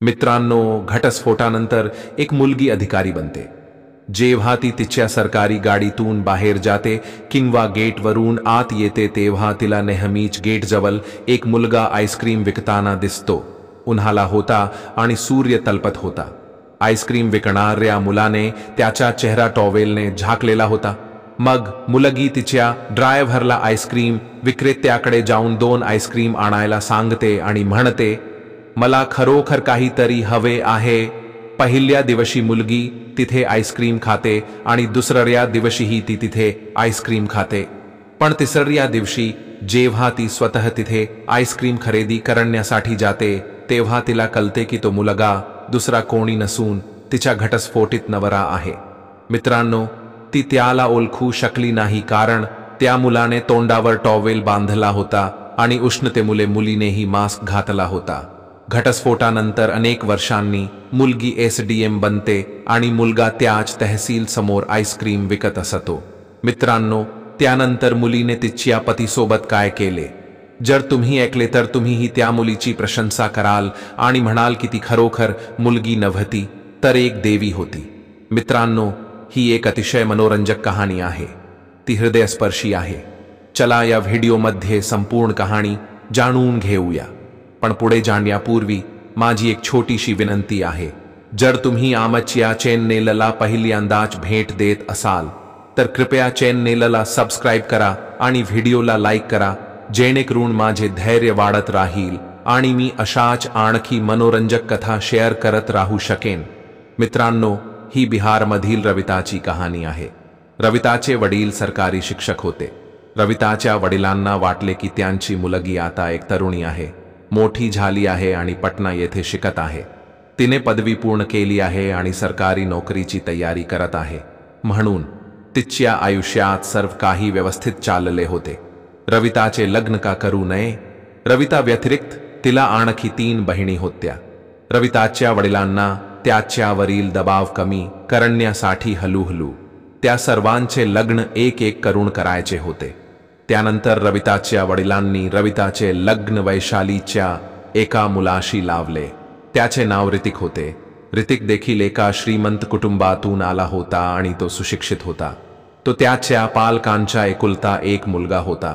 मित्रांनो, घटस्फोटानंतर एक मुलगी अधिकारी बनते. जेव्हा ती तिच्या सरकारी गाडीतून बाहेर जाते किंवा गेटवरून आत येते तेव्हा तिला नेहमीच गेटजवळ एक मुलगा आईस्क्रीम विकताना दिसतो. उन्हाळा होता आणि सूर्य तळपत होता. आईस्क्रीम विकणाऱ्या मुलाने त्याचा चेहरा टॉवेलने झाकलेला होता. मग मुलगी तिच्या ड्रायव्हरला आईस्क्रीम विक्रेत्याकडे जाऊन 2 आईस्क्रीम आणायला सांगते आणि म्हणते, मला खरोखर काहीतरी हवे आहे. पहिल्या दिवशी मुलगी तिथे आईस्क्रीम खाते आणि दुसऱ्या दिवशीही ती तिथे आईस्क्रीम खाते. पण तिसऱ्या दिवशी जेव्हा ती स्वतः तिथे आईस्क्रीम खरेदी करण्यासाठी जाते तेव्हा तिला कळते की तो मुलगा दुसरा कोणी नसून तिच्या घटस्फोटित नवरा आहे. मित्रांनो, ती त्याला ओळखू शकली नाही कारण त्या मुलाने तोंडावर टॉवेल बांधला होता आणि उष्णतेमुळे मुलीनेही मास्क घातला होता. घटस्फोटानंतर अनेक वर्षांनी मुलगी SDM बनते आणि मुलगा त्याच तहसील समोर आईस्क्रीम विकत असतो. मित्रांनो, त्यानंतर मुलीने तिच्या पतीसोबत काय केले जर तुम्ही ऐकले तर तुम्हीही त्या मुलीची प्रशंसा कराल आणि म्हणाल की ती खरोखर मुलगी नव्हती तर एक देवी होती. मित्रांनो, ही एक अतिशय मनोरंजक कहाणी आहे. ती हृदयस्पर्शी आहे. चला या व्हिडिओमध्ये संपूर्ण कहाणी जाणून घेऊया. पण पुढे जाण्यापूर्वी माझी एक छोटीशी विनंती आहे. जर तुम्ही आमच्या चॅनेलला पहिल्यांदाच भेट देत असाल तर कृपया चॅनेलला सबस्क्राईब करा आणि व्हिडिओला लाईक करा जेणेकरून माझे धैर्य वाढत राहील आणि मी अशाच आणखी मनोरंजक कथा शेअर करत राहू शकेन. मित्रांनो, ही बिहारमधील रविताची कहाणी आहे. रविताचे वडील सरकारी शिक्षक होते. रविताच्या वडिलांना वाटले की त्यांची मुलगी आता एक तरुणी आहे, मोठी झाली आहे आणि पटना येथे शिकत आहे. तिने पदवी पूर्ण केली आहे आणि सरकारी नोकरीची तयारी करत आहे. म्हणून तिच्या आयुष्यात सर्व काही व्यवस्थित चालले होते. रविताचे लग्न का करू नये? रविता व्यतिरिक्त तिला आणखी 3 बहिणी होत्या. रविताच्या वडिलांना त्याच्यावरील दबाव कमी करण्यासाठी हळूहळू त्या सर्वांचे लग्न एक एक करून करायचे होते. त्यानंतर रविताच्या वडिलांनी रविताचे लग्न वैशालीच्या एका मुलाशी लावले. त्याचे नाव ऋतिक होते. ऋतिक देखील एका श्रीमंत कुटुंबातून आला होता आणि तो सुशिक्षित होता. तो त्याच्या पालकांचा एकुलता एक मुलगा होता.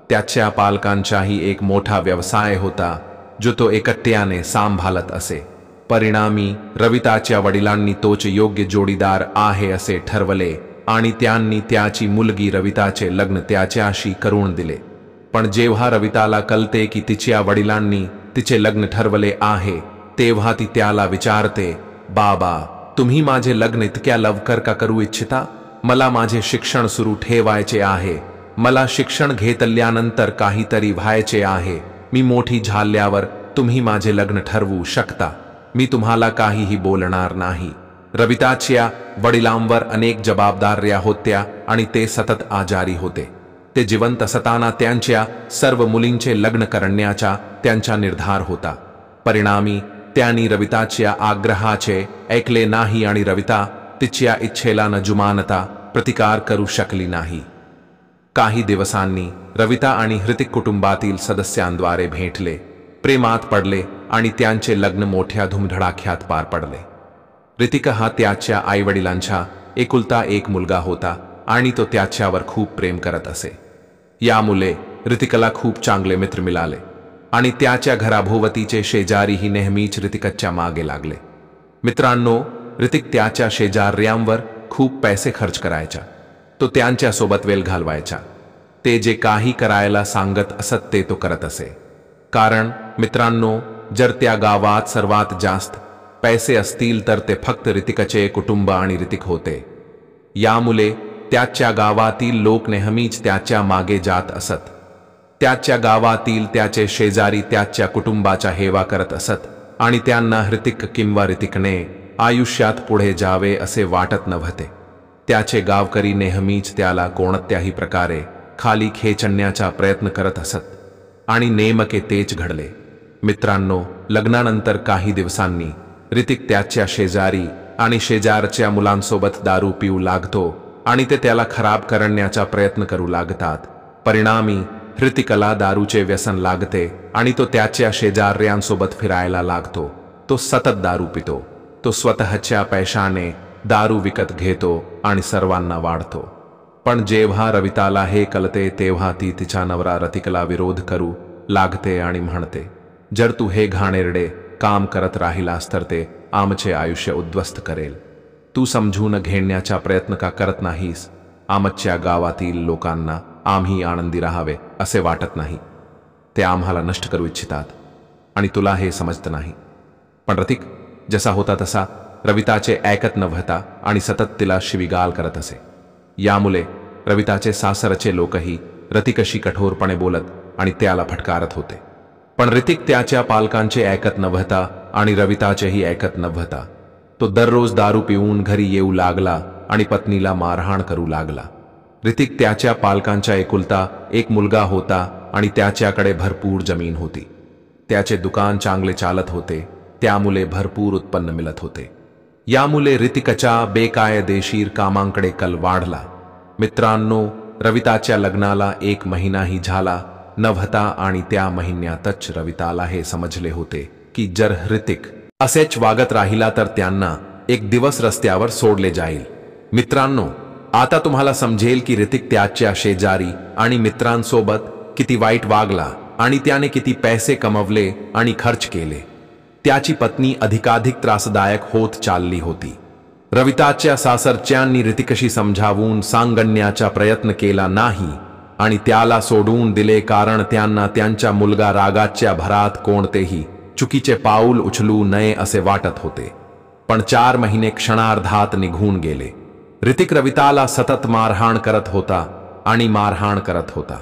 त्याच्या पालकांचाही एक मोठा व्यवसाय होता जो तो एकट्याने सांभाळत असे. परिणामी रविताच्या वडिलांनी तोच योग्य जोडीदार आहे असे ठरवले आणि त्यांनी त्याची मुलगी रविताचे लग्न त्याच्याशी करून दिले. पण जेव्हा रविताला कळते की तिच्या वडिलांनी तिचे लग्न ठरवले आहे तेव्हा ती त्याला विचारते, बाबा, तुम्ही माझे लग्न इतक्या लवकर का करू इच्छिता? मला माझे शिक्षण सुरू ठेवायचे आहे. मला शिक्षण घेतल्यानंतर काहीतरी व्हायचे आहे. मी मोठी झाल्यावर तुम्ही माझे लग्न ठरवू शकता. मी तुम्हाला काहीही बोलणार नाही. रविताच्या वडिलांवर अनेक जबाबदाऱ्या होत्या आणि ते सतत आजारी होते. ते जिवंत असताना त्यांच्या सर्व मुलींचे लग्न करण्याचा त्यांचा निर्धार होता. परिणामी त्यांनी रविताच्या आग्रहाचे ऐकले नाही आणि रविता तिच्या इच्छेला न जुमानता प्रतिकार करू शकली नाही. काही दिवसांनी रविता आणि हृतिक कुटुंबातील सदस्यांद्वारे भेटले, प्रेमात पडले आणि त्यांचे लग्न मोठ्या धुमधडाक्यात पार पडले. ऋतिक हा त्याच्या आईवडिलांचा एकुलता एक मुलगा होता आणि तो त्याच्यावर खूप प्रेम करत असे. यामुळे ऋतिकला खूप चांगले मित्र मिळाले आणि त्याच्या घराभोवतीचे शेजारीही नेहमीच ऋतिकच्या मागे लागले. मित्रांनो, ऋतिक त्याच्या शेजाऱ्यांवर खूप पैसे खर्च करायचा. तो त्यांच्यासोबत वेळ घालवायचा. ते जे काही करायला सांगत असत ते तो करत असे. कारण मित्रांनो, जर त्या गावात सर्वात जास्त पैसे असतील तर ते फक्त ऋतिकचे कुटुंब आणि ऋतिक होते. यामुळे त्याच्या गावातील लोक नेहमीच त्याच्या मागे जात असत. त्याच्या गावातील त्याचे शेजारी त्याच्या कुटुंबाचा हेवा करत असत आणि त्यांना हृतिक किंवा ऋतिकने आयुष्यात पुढे जावे असे वाटत नव्हते. त्याचे गावकरी नेहमीच त्याला कोणत्याही प्रकारे खाली खेचण्याचा प्रयत्न करत असत आणि नेमके तेच घडले. मित्रांनो, लग्नानंतर काही दिवसांनी ऋतिक त्याच्या शेजारी आणि शेजारच्या मुलांसोबत दारू पिऊ लागतो आणि ते त्याला खराब करण्याचा प्रयत्न करू लागतात. परिणामी ऋतिकला दारूचे व्यसन लागते आणि तो त्याच्या शेजाऱ्यांसोबत फिरायला लागतो. तो सतत दारू पितो. तो स्वतःच्या पैशाने दारू विकत घेतो आणि सर्वांना वाढतो. पण जेव्हा रविताला हे कळते तेव्हा ती तिच्या नवरा रतिकला विरोध करू लागते आणि म्हणते, जर तू हे घाणेरडे काम करत राहिलास तर ते आमचे आयुष्य उद्ध्वस्त करेल. तू समजून घेण्याचा प्रयत्न का करत नाहीस? आमच्या गावातील लोकांना आम्ही आनंदी राहावे असे वाटत नाही. ते आम्हाला नष्ट करू इच्छितात आणि तुला हे समजत नाही. पण रतिक जसा होता तसा रविताचे ऐकत नव्हता आणि सतत तिला शिवीगाळ करत असे. यामुळे रविताचे सासरचे लोकही रतिकशी कठोरपणे बोलत आणि त्याला फटकारत होते. पण रतिक त्याच्या पालकांचे ऐकत नव्हता आणि रविताचेही ऐकत नव्हता. तो दररोज दारू पिऊन घरी येऊ लागला आणि पत्नीला मारहाण करू लागला. रतिक त्याच्या पालकांचा एकुलता एक मुलगा होता आणि त्याच्याकडे भरपूर जमीन होती. त्याचे दुकान चांगले चालत होते, त्यामुळे भरपूर उत्पन्न मिळत होते. यामुळे रतिकच्या बेकायदेशीर कामांकडे कल वाढला. मित्रांनो, रविताच्या लग्नाला 1 महिनाही झाला नव्हता आणि त्या महिन्यातच रविताला हे समजले होते की जर रतिक असेच वागत राहिला तर त्यांना एक दिवस रस्त्यावर सोडले जाईल. मित्रांनो, आता तुम्हाला समजेल की रतिक त्याच्या शेजारी आणि मित्रांसोबत किती वाईट वागला आणि त्याने किती पैसे कमवले आणि खर्च केले. त्याची पत्नी अधिकाधिक त्रासदायक होत चालली होती. रविताच्या सासरच्यांनी रतिकशी समजावून सांगण्याचा प्रयत्न केला नाही आणि त्याला सोडून दिले, कारण त्यांना त्यांचा मुलगा रागाच्या भरात कोणतेही चुकीचे पाऊल उचलू नये असे वाटत होते. पण 4 महिने क्षणार्धात निघून गेले. रतिक रविताला सतत मारहाण करत होता आणि मारहाण करत होता.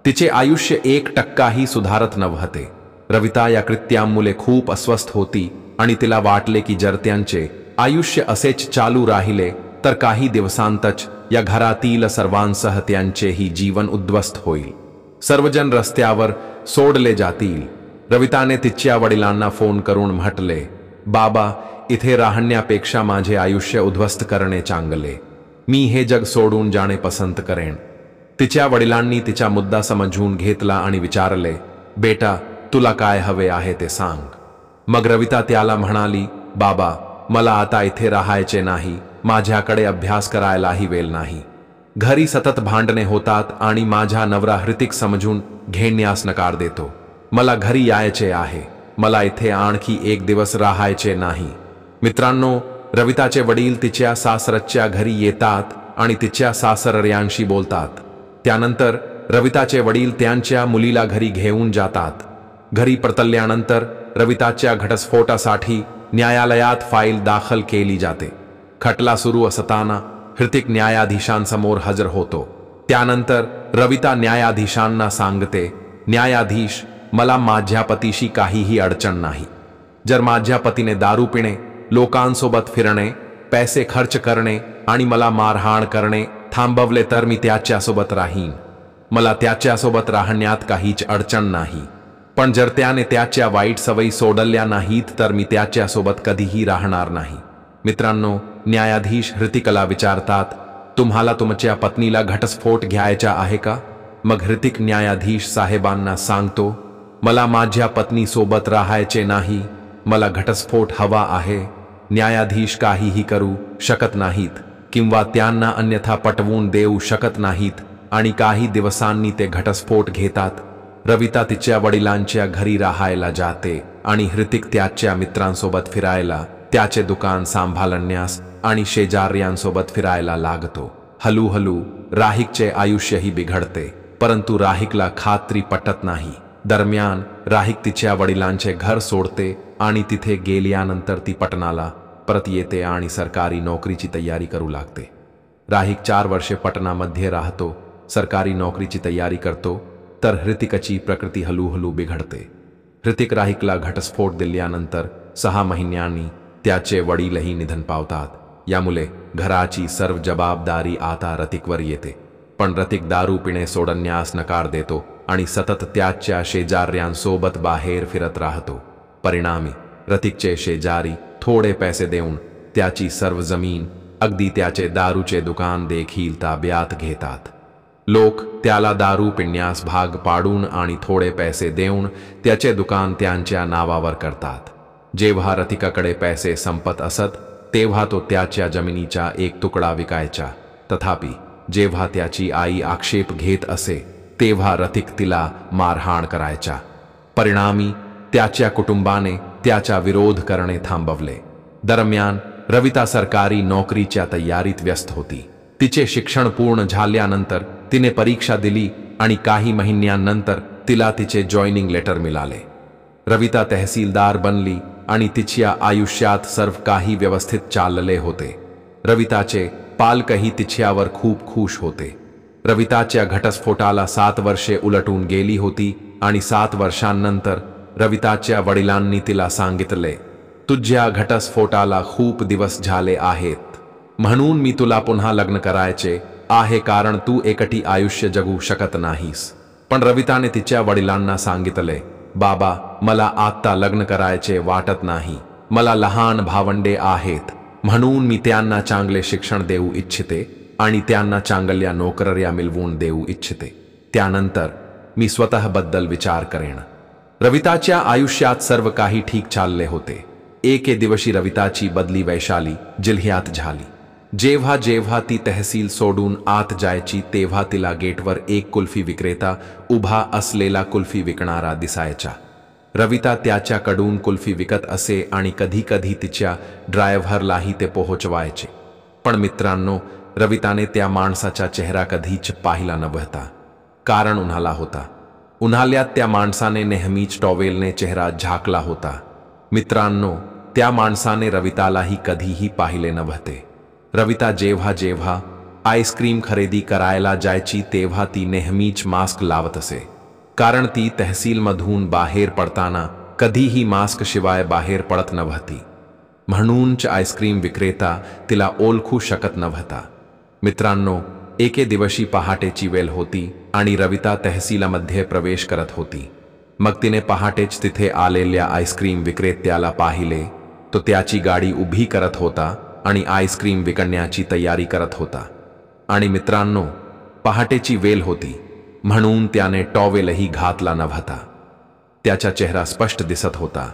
तिचे आयुष्य 1% सुधारत नव्हते. रविता या कृत्यामुळे खूप अस्वस्थ होती आणि तिला वाटले की जर त्यांचे आयुष्य असेच चालू राहिले तर काही दिवसांतच या घरातील सर्वांसह त्यांचेही जीवन उद्ध्वस्त होईल. सर्वजण रस्त्यावर सोडले जातील. रविताने तिच्या वडिलांना फोन करून म्हटले, बाबा, इथे राहण्यापेक्षा माझे आयुष्य उद्ध्वस्त करणे चांगले. मी हे जग सोडून जाणे पसंत करेन. तिच्या वडिलांनी तिचा मुद्दा समजून घेतला आणि विचारले, बेटा, तुला काय हवे आहे ते सांग. मग रविता त्याला म्हणाली, बाबा, मला आता इथे राहायचे नाही. माझ्याकडे अभ्यास करायलाही वेळ नाही. घरी सतत भांडणे होतात आणि माझा नवरा रतिक समजून घेण्यास नकार देतो. मला घरी यायचे आहे. मला इथे आणखी 1 दिवस राहायचे नाही. मित्रांनो, रविताचे वडील तिच्या सासरच्या घरी येतात आणि तिच्या सासरऱ्यांशी बोलतात. त्यानंतर रविताचे वडील त्यांच्या मुलीला घरी घेऊन जातात. घरी परतल्यानंतर रविताच्या घटस्फोटासाठी न्यायालयात फाईल दाखल केली जाते. खटला सुरू असताना रतिक न्यायाधीशांसमोर हजर होतो. त्यानंतर रविता न्यायाधीशांना सांगते, न्यायाधीश, मला माझ्या पतीशी काहीही अडचण नाही. जर माझ्या पतीने दारू पिणे, लोकांसोबत फिरणे, पैसे खर्च करणे आणि मला मारहाण करणे थांबवले तर मी त्याच्यासोबत राहीन. मला त्याच्यासोबत राहण्यात काहीच अडचण नाही. पण जर त्याने त्याच्या वाईट सवयी सोडल्या नाहीत तर मी त्याच्यासोबत कधीही राहणार नाही. मित्रांनो, न्यायाधीश रतिकला विचारतात, तुम्हाला तुमच्या पत्नीला घटस्फोट घ्यायचा आहे का? मग रतिक न्यायाधीश साहेबांना सांगतो, मला माझ्या पत्नीसोबत राहायचे नाही. मला घटस्फोट हवा आहे. न्यायाधीश काहीही करू शकत नाहीत किंवा त्यांना अन्यथा पटवून देऊ शकत नाहीत आणि काही दिवसांनी ते घटस्फोट घेतात. रविता तिच्या वडिलांच्या घरी राहायला जाते आणि रतिक त्याच्या मित्रांसोबत फिरायला, त्याचे दुकान सांभाळण्यास आणि शेजाऱ्यांसोबत फिरायला लागतो. हळूहळू राहिकचे आयुष्यही बिघडते, परंतु राहिकला खात्री पटत नाही. दरम्यान राहिक तिच्या वडिलांचे घर सोडते आणि तिथे गेल्यानंतर ती पटनाला परत येते आणि सरकारी नोकरीची तयारी करू लागते. राहिक 4 वर्षे पटनामध्ये राहतो, सरकारी नोकरीची तयारी करतो. तर रतिकची प्रकृती हळूहळू बिघडते. रतिक राहिकला घटस्फोट दिल्यानंतर 6 महिन्यांनी त्याचे वडीलही निधन पावतात. यामुळे घराची सर्व जबाबदारी आता रतिकवर येते. पण रतिक दारू पिणे सोडण्यास नकार देतो आणि सतत त्याच्या शेजाऱ्यांसोबत बाहेर फिरत राहतो. परिणामी रतिकचे शेजारी थोडे पैसे देऊन त्याची सर्व जमीन, अगदी त्याचे दारूचे दुकान देखील ताब्यात घेतात. लोक त्याला दारू पिण्यास भाग पाडून आणि थोडे पैसे देऊन त्याचे दुकान त्यांच्या नावावर करतात. जेव्हा रतिकाकडे पैसे संपत असत तेव्हा तो त्याच्या जमिनीचा एक तुकडा विकायचा. तथापि जेव्हा त्याची आई आक्षेप घेत असे तेव्हा रतिक तिला मारहाण करायचा. परिणामी त्याच्या कुटुंबाने त्याचा विरोध करणे थांबवले. दरम्यान रविता सरकारी नोकरीच्या तयारीत व्यस्त होती. तिचे शिक्षण पूर्ण झाल्यानंतर तिने परीक्षा दिली आणि काही महिन्यांनंतर तिला तिचे जॉईनिंग लेटर मिळाले. रविता तहसीलदार बनली आणि तिच्या आयुष्यात सर्व काही व्यवस्थित चालले होते. रविताचे पालकही तिच्यावर खूप खुश होते. रविताच्या घटस्फोटाला 7 वर्षे उलटून गेली होती आणि 7 वर्षांनंतर रविताच्या वडिलांनी तिला सांगितले, तुझ्या घटस्फोटाला खूप दिवस झाले आहेत, म्हणून मी तुला पुन्हा लग्न करायचे आहे कारण तू एकटी आयुष्य जगू शकत नाहीस. पण रविताने तिच्या वडिलांना सांगितले, बाबा मला आता लग्न करायचे वाटत नाही. मला लहान भावंडे आहेत म्हणून मी त्यांना चांगले शिक्षण देऊ इच्छिते आणि त्यांना चांगल्या नोकऱ्या मिळवून देऊ इच्छिते. त्यानंतर मी स्वतःबद्दल विचार करेन. रविताच्या आयुष्यात सर्व काही ठीक चालले होते. एके दिवशी रविताची बदली वैशाली जिल्ह्यात झाली. जेव्हा जेव्हा ती तहसील सोडून आत जायची तेव्हा तिला गेटवर एक कुल्फी विक्रेता उभा असलेला कुल्फी विकणारा दिसायचा. रविता त्याच्याकडून कुल्फी विकत असे आणि कधी कधी तिच्या ड्रायव्हरलाही ते पोहोचवायचे. पण मित्रांनो, रविताने त्या माणसाचा चेहरा कधीच पाहिला नव्हता. कारण उन्हाळा होता. उन्हाळ्यात त्या माणसाने नेहमीच टॉवेलने चेहरा झाकला होता. मित्रांनो, त्या माणसाने रवितालाही कधीही पाहिले नव्हते. रविता जेव्हा जेव्हा आईस्क्रीम खरेदी करायला जायची तेव्हा ती नेहमीच मास्क लावत असे. कारण ती तहसीलमधून बाहेर पडताना कधीही मास्क शिवाय बाहेर पडत नव्हती. म्हणूनच आईस्क्रीम विक्रेता तिला ओळखू शकत नव्हता. मित्रांनो, एके दिवशी पहाटेची वेळ होती आणि रविता तहसीलमध्ये प्रवेश करत होती. मग तिने पहाटेच तिथे आलेल्या आईस्क्रीम विक्रेत्याला पाहिले. तो त्याची गाडी उभी करत होता आणि आईस्क्रीम विकण्याची तयारी करत होता. आणि मित्रांनो, पहाटेची वेळ होती म्हणून त्याने टॉवेलही घातला नव्हता. त्याचा चेहरा स्पष्ट दिसत होता.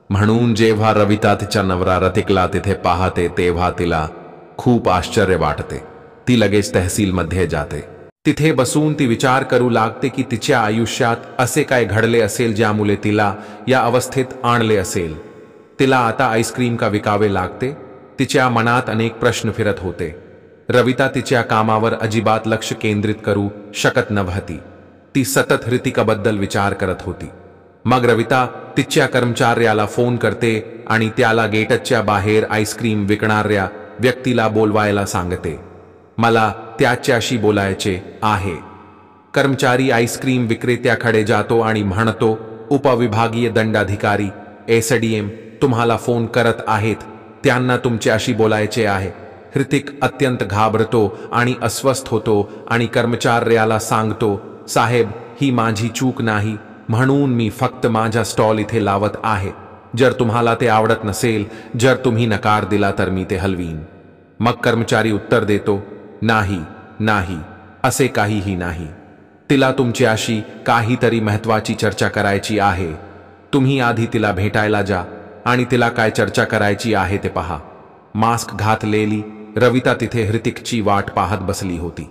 म्हणून जेव्हा रविता तिच्या नवरा रतिकला तिथे पाहते तेव्हा तिला खूप आश्चर्य वाटते. ती लगेच तहसीलमध्ये जाते. तिथे बसून ती विचार करू लागते की तिच्या आयुष्यात असे काय घडले असेल ज्यामुळे तिला या अवस्थेत आणले असेल. तिला आता आईस्क्रीम का विकावे लागते? तिच्या मनात अनेक प्रश्न फिरत होते. रविता तिच्या कामावर अजिबात लक्ष केंद्रित करू शकत नव्हती. ती सतत हृतिकाबद्दल विचार करत होती. मग रविता तिच्या कर्मचाऱ्याला फोन करते आणि त्याला गेटच्या बाहेर आईस्क्रीम विकणाऱ्या व्यक्तीला बोलवायला सांगते. मला त्याच्याशी बोलायचे आहे. कर्मचारी आईस्क्रीम विक्रेत्याकडे जातो आणि म्हणतो, उपविभागीय दंडाधिकारी एसडीएम तुम्हाला फोन करत आहेत, त्यांना तुमच्याशी बोलायचे आहे. हृतिक अत्यंत घाबरतो आणि अस्वस्थ होतो आणि कर्मचाऱ्याला सांगतो, साहेब ही माझी चूक नाही, म्हणून मी फक्त माझा स्टॉल इथे लावत आहे. जर तुम्हाला ते आवडत नसेल, जर तुम्ही नकार दिला तर मी ते हलवीन. मग कर्मचारी उत्तर देतो, नाही नाही, असे काहीही नाही. तिला तुमच्याशी काहीतरी महत्वाची चर्चा करायची आहे. तुम्ही आधी तिला भेटायला जा आणि तिला काय चर्चा करायची आहे ते पहा. मास्क घातलेली रविता तिथे हृतिकची वाट पाहत बसली होती.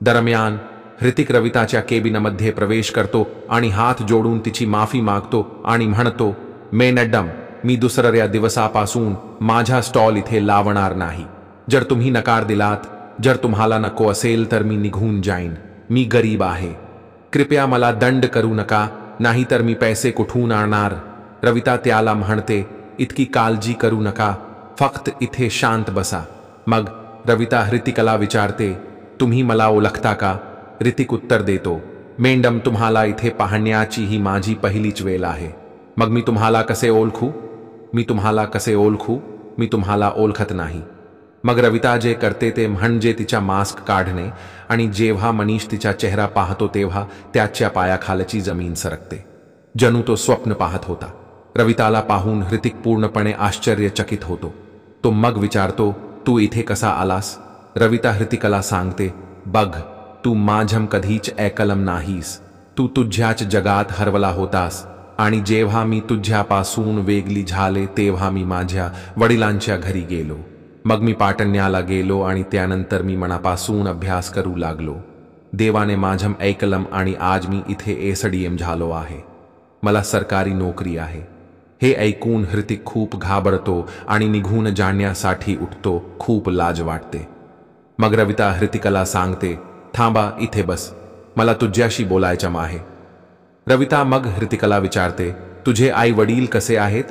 दरम्यान हृतिक रविताच्या केबिनमध्ये प्रवेश करतो आणि हात जोडून तिची माफी मागतो आणि म्हणतो, मॅडम मी दुसऱ्या दिवसापासून माझा स्टॉल इथे लावणार नाही. जर तुम्ही नकार दिलात, जर तुम्हाला नको असेल तर मी निघून जाईन. मी गरीब आहे. कृपया मला दंड करू नका, नाहीतर मी पैसे कुठून आणणार. रविता त्याला म्हणते, इतकी काळजी करू नका, फक्त इथे शांत बसा. मग रविता हृतिकला विचारते, तुम्ही मला ओळखता का? हृतिक उत्तर देतो, मॅडम तुम्हाला इथे पाहण्याची ही माझी पहिलीच वेळ आहे. मग मी तुम्हाला कसे ओळखू? मी तुम्हाला ओळखत नाही. मग रविता जे करते ते म्हणजे तिच्या मास्क काढणे आणि जेव्हा मनीष तिचा चेहरा पाहतो तेव्हा त्याच्या पायाखालची जमीन सरकते. जणू तो स्वप्न पाहत होता. रविताला पाहून हृतिक पूर्णपणे आश्चर्यचकित होतो. तो मग विचारतो, तू इथे कसा आलास? रविता हृतिकला सांगते, बघ तू माझ्याम कधीच ऐकलम नाहीस. तू तुझ्याच जगात हरवला होतास आणि जेव्हा मी तुझ्यापासून वेगळी झाले तेव्हा मी माझ्या वडिलांच्या घरी गेलो. मग मी पाटण्याला गेलो आणि त्यानंतर मी मनापासून अभ्यास करू लागलो. देवाने माझं ऐकलं आणि आज मी इथे एसडीएम झालो आहे. मला सरकारी नोकरी आहे. हे ऐकून हृतिक खूप घाबरतो आणि निघून जाण्यासाठी उठतो. खूप लाज वाटते. मग रविता हृतिकला सांगते, थांबा इथे बस, मला तुझ्याशी बोलायचं आहे. रविता मग हृतिकला विचारते, तुझे आई वडील कसे आहेत?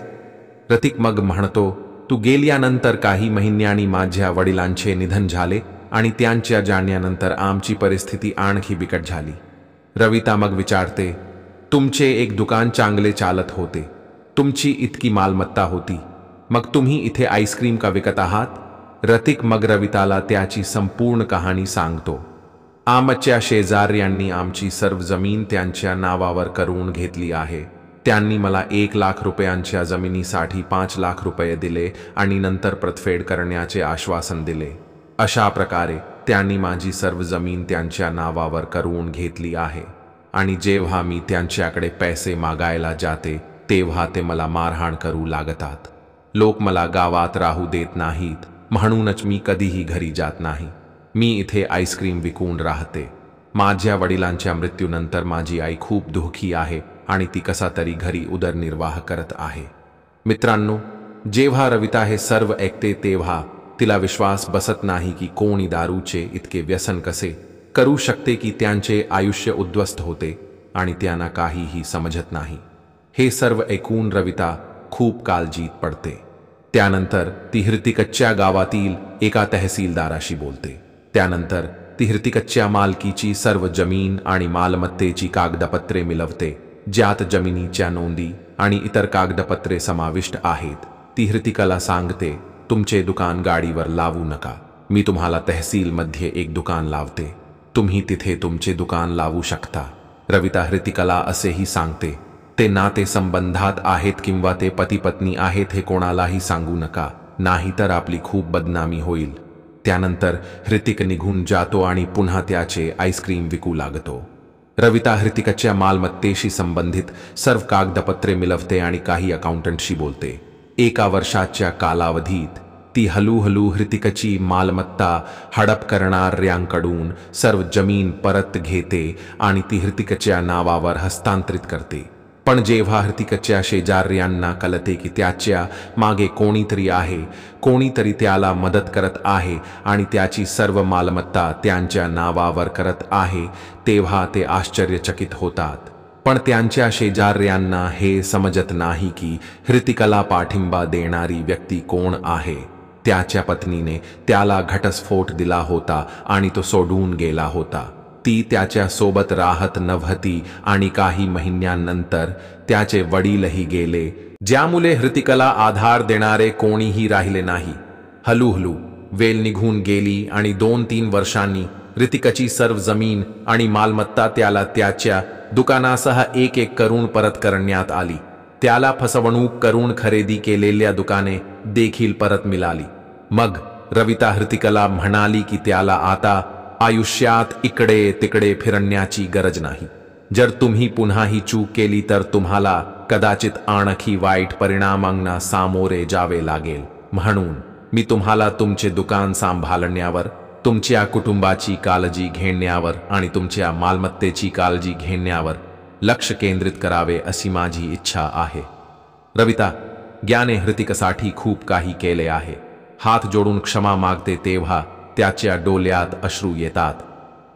हृतिक मग म्हणतो, तू गेल्यानंतर काही महिन्यांनी माझ्या वडिलांचे निधन झाले आणि त्यांच्या जाण्यानंतर आमची परिस्थिती आणखी बिकट झाली. रविता मग विचारते, तुमचे एक दुकान चांगले चालत होते, तुमची इतकी मालमत्ता होती, मग तुम्ही इथे आईस्क्रीम का विकत आहात? हृतिक मग रविताला त्याची संपूर्ण कहाणी सांगतो. आमच्या शेजाऱ्यांनी आमची सर्व जमीन त्यांच्या नावावर करून घेतली आहे. त्यांनी मला 1 लाख रुपयांच्या जमिनीसाठी 5 लाख रुपये दिले आणि नंतर परतफेड करण्याचे आश्वासन दिले. अशा प्रकारे त्यांनी माझी सर्व जमीन त्यांच्या नावावर करून घेतली आहे आणि जेव्हा मी त्यांच्याकडे पैसे मागायला जाते तेव्हा ते मला मारहाण करू लागतात. लोक मला गावात राहू देत नाहीत, म्हणूनच मी कधीही घरी जात नाही. मी इथे आईस्क्रीम विकून राहते. माझ्या वडिलांच्या मृत्यूनंतर माझी आई खूप दुःखी आहे आणि ती कसा तरी घरी उदरनिर्वाह करत आहे. मित्रांनो, जेव्हा रविता हे सर्व ऐकते तेव्हा तिला विश्वास बसत नाही की कोणी दारूचे इतके व्यसन कसे करू शकते की त्यांचे आयुष्य उद्ध्वस्त होते आणि त्यांना काहीही समजत नाही. हे सर्व ऐकून रविता खूप काळजीत पडते. त्यानंतर ती हृतिकच्या गावातील एका तहसीलदाराशी बोलते. त्यानंतर ती हृतिकच्या मालकीची सर्व जमीन आणि मालमत्तेची कागदपत्रे मिळवते, ज्यात जमिनीच्या नोंदी आणि इतर कागदपत्रे समाविष्ट आहेत. ती हृतिकला सांगते, तुमचे दुकान गाडीवर लावू नका. मी तुम्हाला तहसीलमध्ये एक दुकान लावते. तुम्ही तिथे तुमचे दुकान लावू शकता. रविता हृतिकला असेही सांगते, ते नाते संबंधात आहेत किंवा ते पती पत्नी आहेत हे कोणालाही सांगू नका, नाहीतर आपली खूप बदनामी होईल. त्यानंतर हृतिक निघून जातो आणि पुन्हा त्याचे आईस्क्रीम विकू लागतो. रविता हृतिकच्या मालमत्तेशी संबंधित सर्व कागदपत्रे मिळवते आणि काही अकाउंटंटशी बोलते. 1 वर्षाच्या कालावधीत ती हळूहळू हृतिकची मालमत्ता हडप करणाऱ्यांकडून सर्व जमीन परत घेते आणि ती हृतिकच्या नावावर हस्तांतरित करते. पण जेव्हा हृतिकच्या शेजाऱ्यांना कळते की त्याच्या मागे कोणीतरी आहे, कोणीतरी त्याला मदत करत आहे आणि त्याची सर्व मालमत्ता त्यांच्या नावावर करत आहे, तेव्हा ते आश्चर्यचकित होतात. पण त्यांच्या शेजाऱ्यांना हे समजत नाही की हृतिकला पाठिंबा देणारी व्यक्ती कोण आहे. त्याच्या पत्नीने त्याला घटस्फोट दिला होता आणि तो सोडून गेला होता. ती त्याच्या सोबत राहत नव्हती आणि काही महिन्यांनंतर त्याचे वडीलही गेले, ज्यामुळे हृतिकला आधार देणारे कोणीही राहिले नाही. हळूहळू वेळ निघून गेली आणि 2-3 वर्षांनी हृतिकची सर्व जमीन आणि मालमत्ता त्याला त्याच्या दुकानासह एक करून परत करण्यात आली. त्याला फसवणूक करून खरेदी केलेल्या दुकाने देखील परत मिळाली. मग रविता हृतिकला म्हणाली की त्याला आता आयुष्यात इकडे तिकडे फिरण्याची गरज नाही. जर तुम्ही पुन्हा ही चूक केली तर तुम्हाला कदाचित आणखी वाईट परिणामांना सामोरे जावे लागेल. म्हणून मी तुम्हाला तुमचे दुकान सांभाळण्यावर, तुमच्या कुटुंबाची काळजी घेण्यावर आणि तुमच्या मालमत्तेची काळजी घेण्यावर लक्ष केंद्रित करावे अशी माझी इच्छा आहे. रविता ज्ञाने हृतिकसाठी खूप काही केले आहे. हात जोडून क्षमा मागते तेव्हा त्याच्या डोळ्यात अश्रू येतात.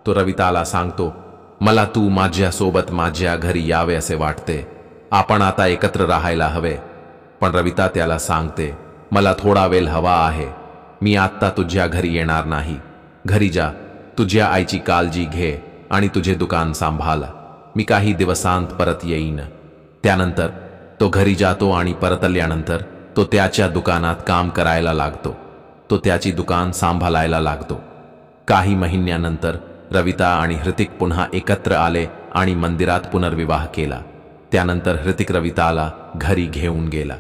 तो रविताला सांगतो, मला तू माझ्यासोबत माझ्या घरी यावे असे वाटते. आपण आता एकत्र राहायला हवे. पण रविता त्याला सांगते, मला थोडा वेळ हवा आहे. मी आत्ता तुझ्या घरी येणार नाही. घरी जा, तुझ्या आईची काळजी घे आणि तुझे दुकान सांभाळ. मी काही दिवसांत परत येईन. त्यानंतर तो घरी जातो आणि परतल्यानंतर तो त्याच्या दुकानात काम करायला लागतो. तो त्याची दुकान सांभाळायला लागतो. काही महिन्यानंतर रविता आणि हृतिक पुन्हा एकत्र आले आणि मंदिरात पुनर्विवाह केला. त्यानंतर हृतिक रविताला घरी घेऊन गेला.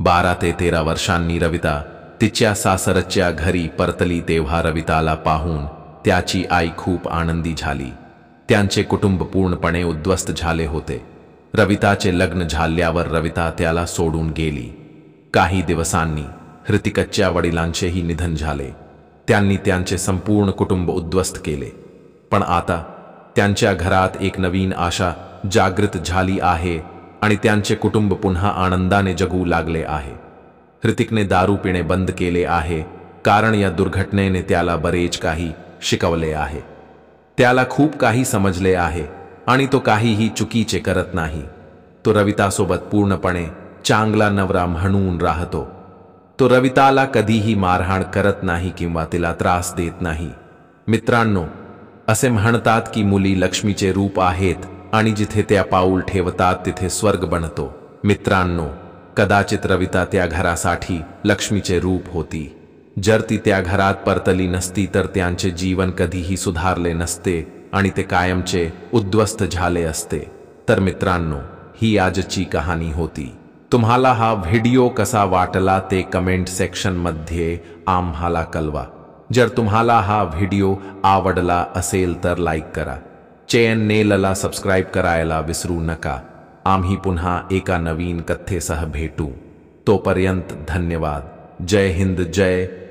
12 ते 13 वर्षांनी रविता तिच्या सासरच्या घरी परतली तेव्हा रविताला पाहून त्याची आई खूप आनंदी झाली. त्यांचे कुटुंब पूर्णपणे उद्ध्वस्त झाले होते. रविताचे लग्न झाल्यावर रविता त्याला सोडून गेली. काही दिवसांनी हृतिकच्या वडिलांचेही निधन झाले. त्यांनी त्यांचे संपूर्ण कुटुंब उद्ध्वस्त केले. पण आता त्यांच्या घरात एक नवीन आशा जागृत झाली आहे आणि त्यांचे कुटुंब पुन्हा आनंदाने जगू लागले आहे. हृतिकने दारू पिणे बंद केले आहे, कारण या दुर्घटनेने त्याला बरेच काही शिकवले आहे. त्याला खूप काही समजले आहे आणि तो काहीही चुकीचे करत नाही. तो रवितासोबत पूर्णपणे चांगला नवरा म्हणून राहतो. तो रविताला कधीही मारहाण करत नाही किंवा तिला त्रास देत नाही. मित्रांनो, असे म्हणतात की मुली लक्ष्मीचे रूप आहेत आणि जिथे त्या पाऊल ठेवतात तिथे स्वर्ग बनतो. मित्रांनो, कदाचित रविता त्या घरासाठी लक्ष्मीचे रूप होती. जर ती त्या घरात परतली नसती तर त्यांचे जीवन कधीही सुधारले नसते आणि ते कायमचे उद्ध्वस्त झाले असते. तर मित्रांनो, ही आजची कहाणी होती. तुम्हाला हा व्हिडिओ कसा वाटला ते कमेंट सेक्शनमध्ये आम्हाला कळवा. जर तुम्हाला हा व्हिडिओ आवडला असेल तर लाईक करा. चॅनेलला सबस्क्राईब करायला विसरू नका. आम्ही पुन्हा एका नवीन कथेसह भेटू. तोपर्यंत धन्यवाद. जय हिंद, जय